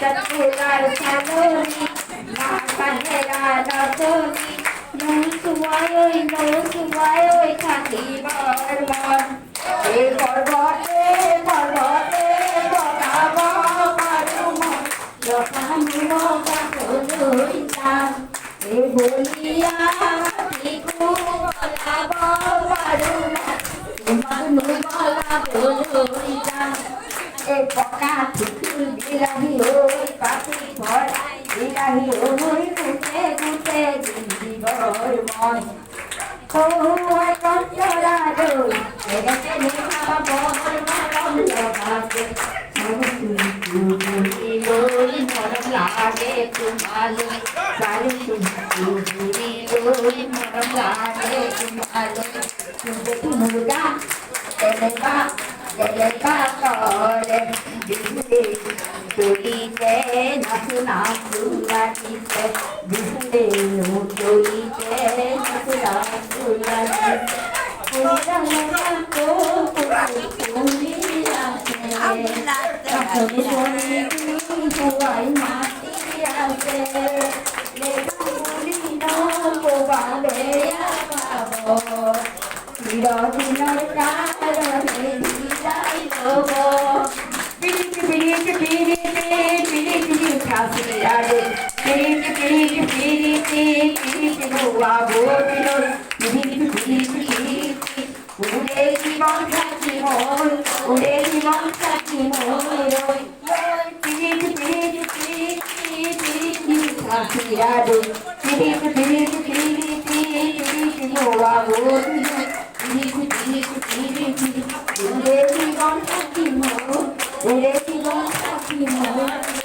চটকুলার ছাগলি মা কাহেরা রতনি নৌসুমায় ওই থাকিবার মন এই পর্বতে পর্বতে বলাব পারু মন যখন গান এই বলিয়া ঠিকু বলাব পারু মন বলা বলিয়া এই পকা ঠিকুর বিলাহি ওই পাখি ভরাই বিলাহি ওই ঘুটে ঘুটে জীবর মন ও কঞ্চরা দই এগেছে নেখা বল মরম লাগে লই মরম লাগে তোমালো সারি তুমি লই মরম লাগে তোমালো তুমি মুর্গা Teleka kore dinde tulite nasu nasu latite dinde tulite nasu nasu latite purana ko purila se huai mati ase le puri no ko bale abo Dinar kara he dilai logo piri khasi ade piri goa bodilo piri ure Jibon Sathi more ure Jibon Sathi more piri khasi ade piri goa bodilo Ure Jibon Sathi more